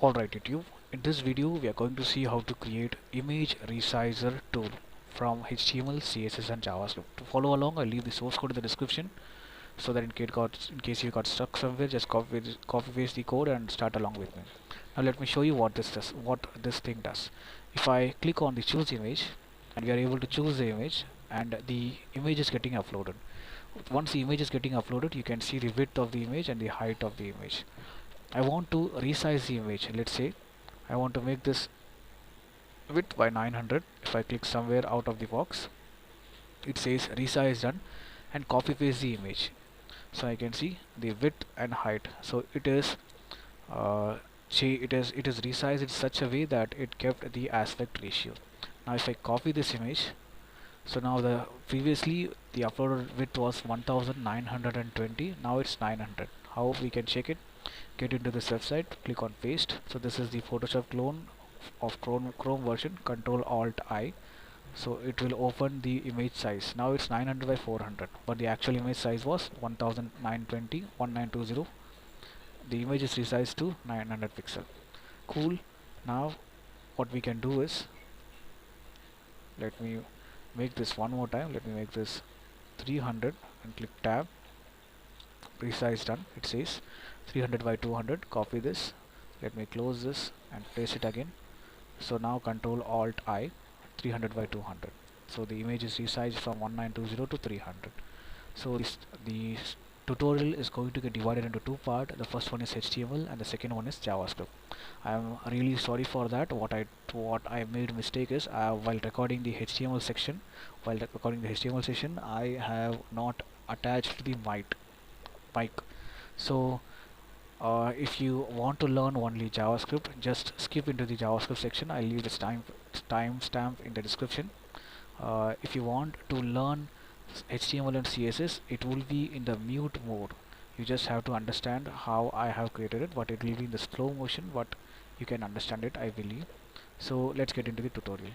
Alright YouTube, in this video we are going to see how to create image resizer tool from HTML, CSS and JavaScript. To follow along, I'll leave the source code in the description so that in case you got stuck somewhere, just copy paste the code and start along with me. Now let me show you what this thing does. If I click on the choose image and we are able to choose the image and the image is getting uploaded. Once the image is getting uploaded, you can see the width of the image and the height of the image. I want to resize the image. Let's say I want to make this width by 900. If I click somewhere out of the box, it says resize done, and copy paste the image. So I can see the width and height. So uh, it is resized in such a way that it kept the aspect ratio. Now if I copy this image, so now the previously the uploaded width was 1920. Now it's 900. How we can check it? Get into this website, click on paste. So this is the Photoshop clone of Chrome version. Control Alt I. So it will open the image size. Now it's 900 by 400, but the actual image size was 1920. The image is resized to 900 pixel. Cool. Now what we can do is, let me make this one more time. Let me make this 300 and click tab. Resize done. It says 300 by 200. Copy this. Let me close this and paste it again. So now Control Alt I, 300 by 200. So the image is resized from 1920 to 300. So the tutorial is going to get divided into two parts. The first one is HTML and the second one is JavaScript. I am really sorry for that. What I made mistake is, while recording the HTML section, I have not attached the mic. So if you want to learn only JavaScript, just skip into the JavaScript section. I'll leave this timestamp in the description. If you want to learn HTML and CSS, it will be in the mute mode. You just have to understand how I have created it, but it will be in the slow motion, but you can understand it, I believe. So let's get into the tutorial.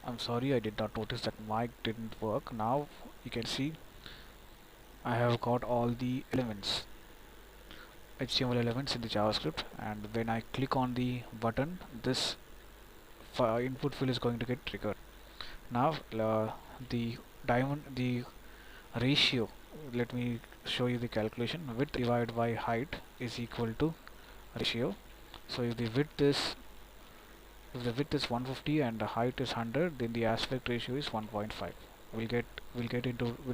I'm sorry, I did not notice that mic didn't work. Now you can see I have got all the elements, HTML elements in the JavaScript, and when I click on the button, this input field is going to get triggered. Now the the ratio, let me show you the calculation. Width divided by height is equal to ratio. So if the width is 150 and the height is 100, then the aspect ratio is 1.5. We'll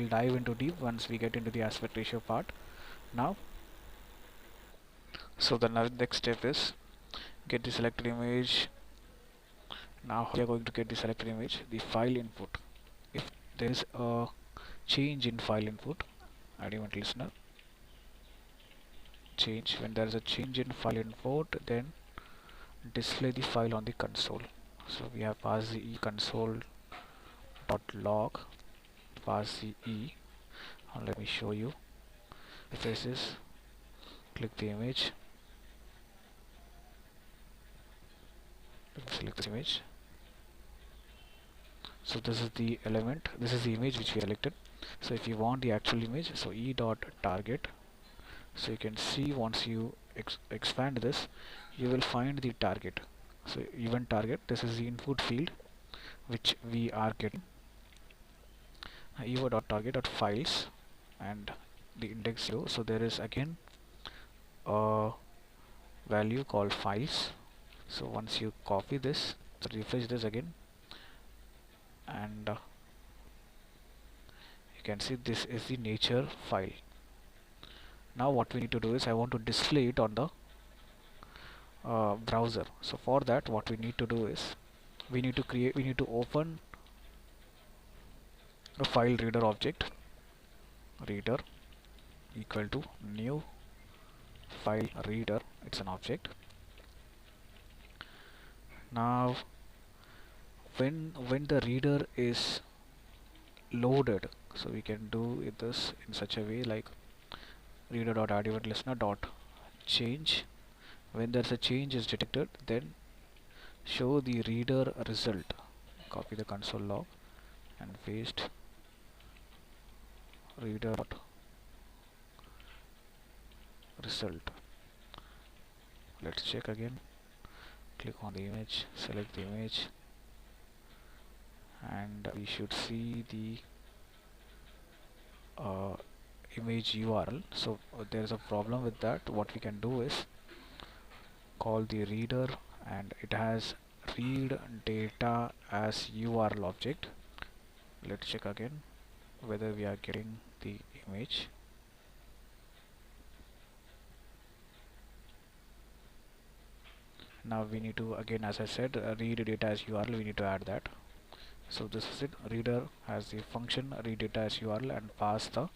dive into deep once we get into the aspect ratio part. Now, so the next step is get the selected image. Now we are going to get the selected image, the file input. If there is a change in file input, add event listener change. When there is a change in file input, then display the file on the console. So we have passed the console.log, pass the e, and let me show you. If this is, click the image, select this image. So this is the element, this is the image which we selected. So if you want the actual image, so e dot target. So you can see once you expand this, you will find the target. So event target, this is the input field which we are getting. evo.target.files and the index 0. So there is again a value called files. So once you copy this, so refresh this again, and you can see this is the nature file. Now what we need to do is I want to display it on the browser. So for that, what we need to do is we need to open a file reader object, reader equal to new file reader. It's an object. Now when the reader is loaded, so we can do this in such a way like reader.addEventListener.change. When there's a change is detected, then show the reader result. Copy the console log and paste reader result. Let's check again. Click on the image, select the image, and we should see the image URL. So there's a problem with that. What we can do is call the reader, and it has read data as URL object. Let's check again whether we are getting the image. Now we need to again, as I said, read data as URL, we need to add that. So this is it. Reader has the function read data as URL and pass the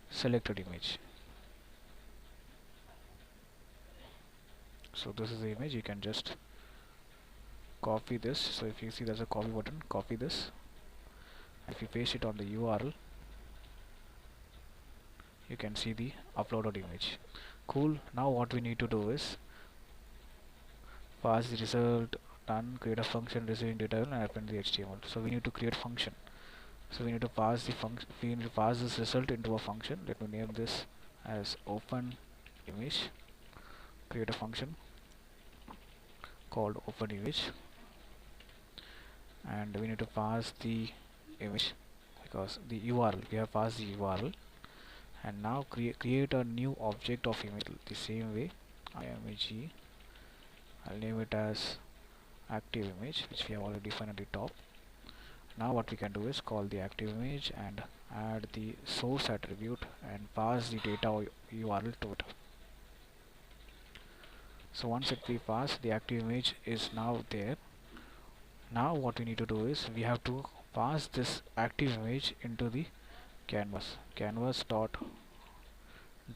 selected image. So this is the image. You can just copy this. So if you see there's a copy button, copy this. If you paste it on the URL, you can see the uploaded image. Cool. Now what we need to do is pass the result, done, create a function receiving data and append the HTML. So we need to create function. So we need to pass the function. We need to pass this result into a function. Let me name this as open image. Create a function called open image, and we need to pass the image because the URL, we have passed the URL, and now create a new object of image the same way. Img, I'll name it as active image, which we have already defined at the top. Now what we can do is call the active image and add the source attribute and pass the data URL to it. So once we pass, the active image is now there. Now what we need to do is we have to pass this active image into the canvas. Canvas dot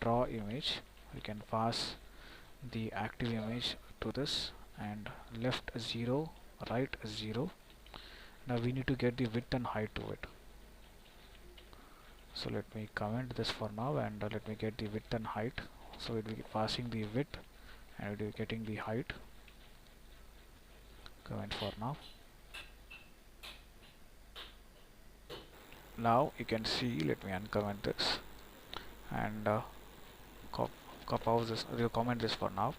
draw image. We can pass the active image to this, and left 0, right 0. Now we need to get the width and height to it. So let me comment this for now, and let me get the width and height. So it will be passing the width and it will be getting the height. Comment for now. Now you can see, let me uncomment this and comment this for now.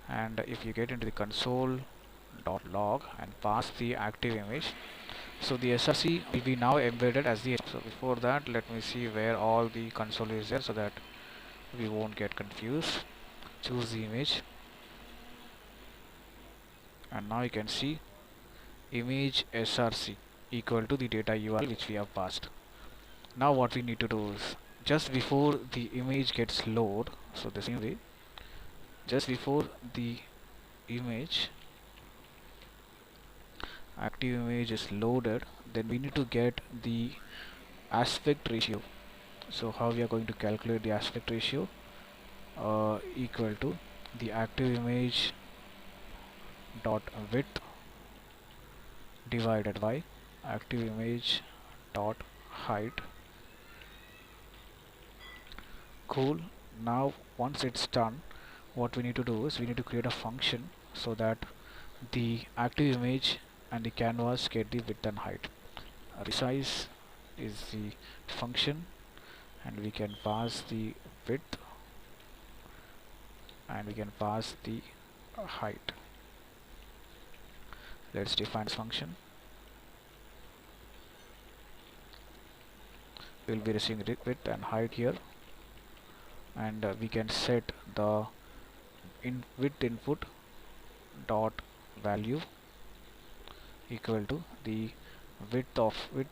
And if you get into the console.log and pass the active image, so the src will be now embedded as the. So before that, let me see where all the console is there so that we won't get confused. Choose the image, and now you can see image src equal to the data URL which we have passed. Now what we need to do is, just before the image gets load, so the same way, just before the image active image is loaded, then we need to get the aspect ratio. So how we are going to calculate the aspect ratio? Equal to the active image dot width divided by active image dot height. Cool. Now once it's done, what we need to do is we need to create a function so that the active image and the canvas get the width and height. Resize is the function, and we can pass the width and we can pass the height. Let's define this function. We'll be receiving width and height here, and we can set the width input dot value equal to the width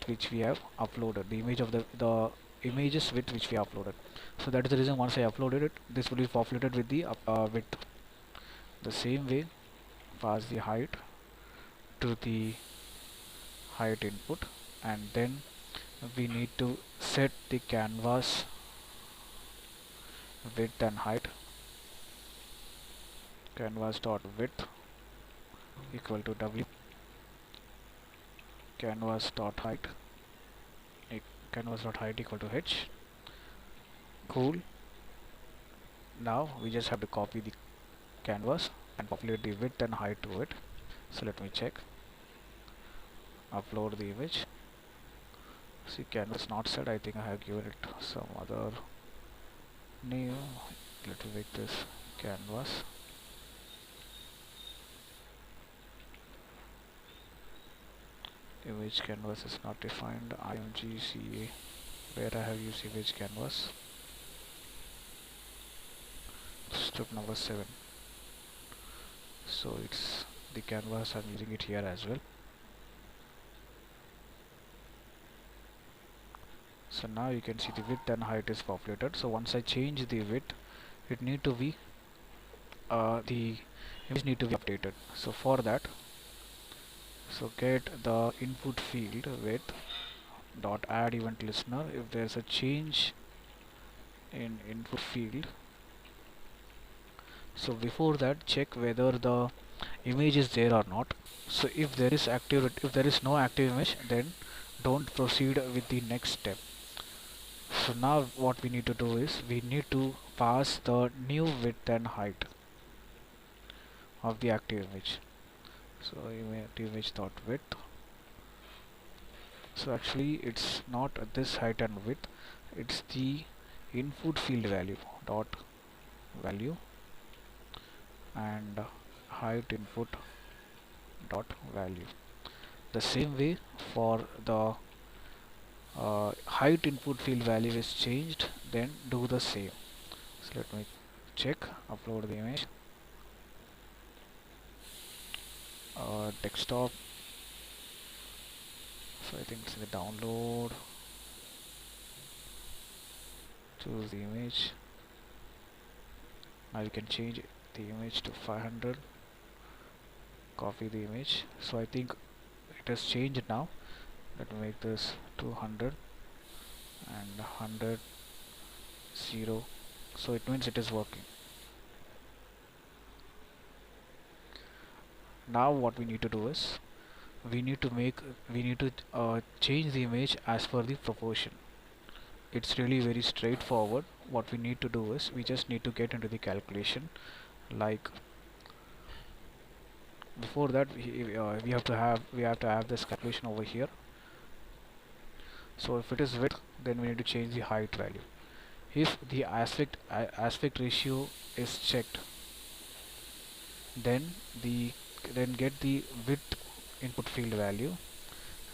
which we have uploaded, the image of the images width which we uploaded. So that is the reason once I uploaded it, this will be populated with the width. The same way, pass the height to the height input, and then we need to set the canvas width and height. Canvas dot width equal to w, canvas dot height equal to h. Cool. Now we just have to copy the canvas and populate the width and height to it. So let me check. Upload the image. See, canvas not set. I think I have given it some other name. Let me make this canvas. Image canvas is not defined. imgca, where I have used image canvas. Step number 7. So it's the canvas, I'm using it here as well. So now you can see the width and height is populated. So once I change the width, it need to be the image need to be updated. So for that, so get the input field width dot add event listener. If there's a change in input field, so before that, check whether the image is there or not. So if there is no active image, then don't proceed with the next step. So now what we need to do is we need to pass the new width and height of the active image. So active image dot width. So actually it's not this height and width, it's the input field value dot value and height input dot value. The same way for the height input field value is changed, then do the same. So let me check, upload the image, desktop. So I think it's in the download. Choose the image. Now you can change the image to 500. Copy the image. So I think it has changed now. Let me make this 200 and 100 0. So it means it is working. Now what we need to do is we need to change the image as per the proportion. It's really very straightforward. What we need to do is we just need to get into the calculation. Like before that, we have to have this calculation over here. So if it is width, then we need to change the height value. If the aspect ratio is checked, then get the width input field value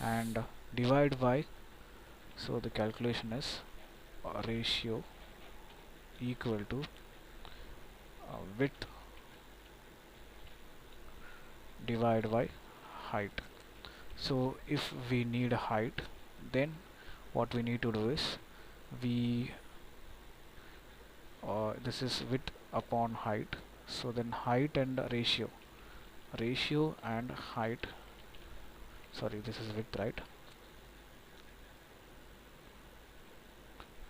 and divide by, so the calculation is ratio equal to width divided by height. So if we need height, then what we need to do is we this is width upon height, so then height and ratio and height, sorry, this is width, right?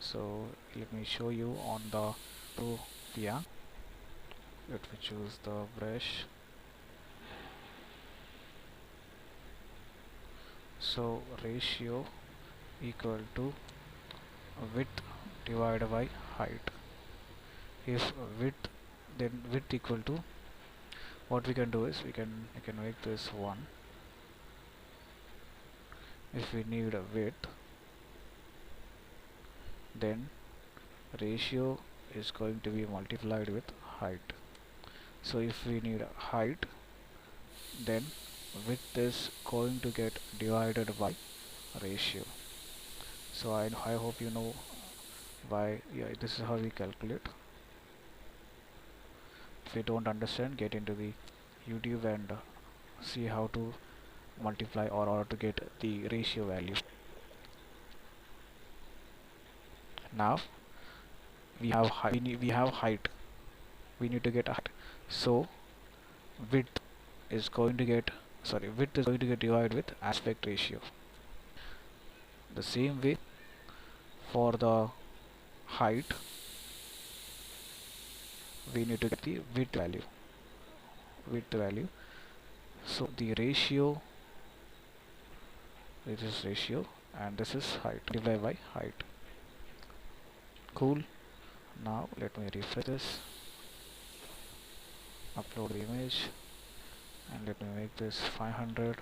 So let me show you on the yeah, let me choose the brush. So ratio equal to width divided by height. If width, then width equal to, what we can do is we can make this 1. If we need a width, then ratio is going to be multiplied with height. So if we need a height, then width is going to get divided by ratio. So I hope you know why. Yeah, this is how we calculate. If you don't understand, get into the YouTube and see how to multiply or to get the ratio value. Now we have height. We need to get a height. So width is going to get divided with aspect ratio. The same way for the height, we need to get the width value. So the ratio, this is ratio and this is height divided by height. Cool. Now let me refresh this, upload the image, and let me make this 500.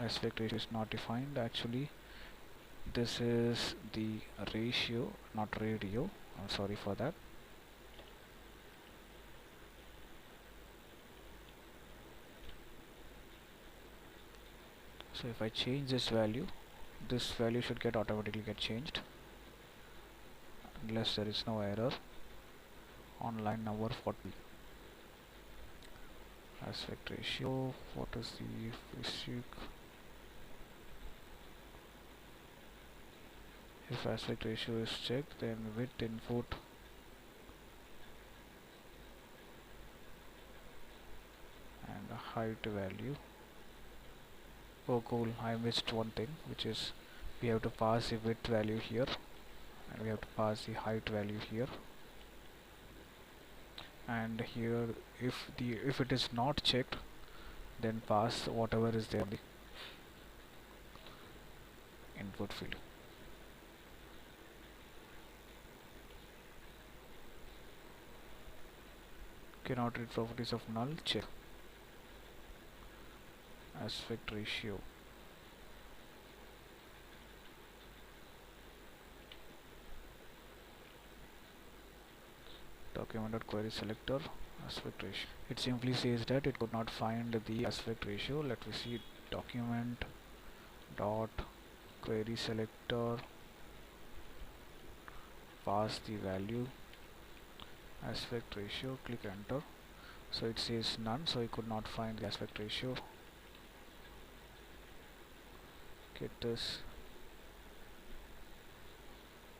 Aspect ratio is not defined. Actually, this is the ratio, not radio. I'm sorry for that. So if I change this value should automatically get changed unless there is no error on line number 40. Aspect ratio, what is the basic? If aspect ratio is checked, then width input and height value. Oh cool, I missed one thing, which is we have to pass the width value here and we have to pass the height value here, and here if it is not checked, then pass whatever is there in the input field. Cannot read properties of null, check. Aspect ratio, document.query selector, aspect ratio. It simply says that it could not find the aspect ratio. Let me see, document dot query selector, pass the value aspect ratio, click enter. So it says none, so it could not find the aspect ratio. Get this.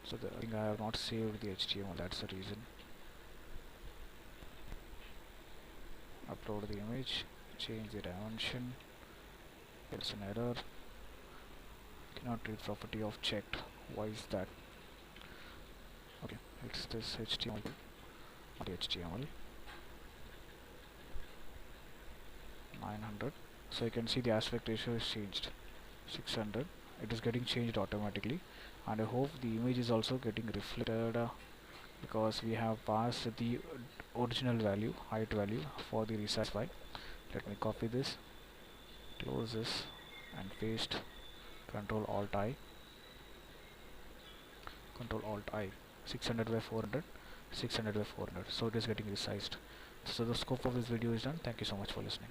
So I think I have not saved the HTML, that's the reason. Upload the image, change the dimension. It's an error. Cannot read property of checked. Why is that? Okay, it's this HTML, not the HTML. 900. So you can see the aspect ratio is changed. 600. It is getting changed automatically, and I hope the image is also getting reflected because we have passed the original value, height value for the resize file. Let me copy this, close this, and paste Control Alt I, Control Alt I, 600 by 400, 600 by 400. So it is getting resized. So the scope of this video is done. Thank you so much for listening.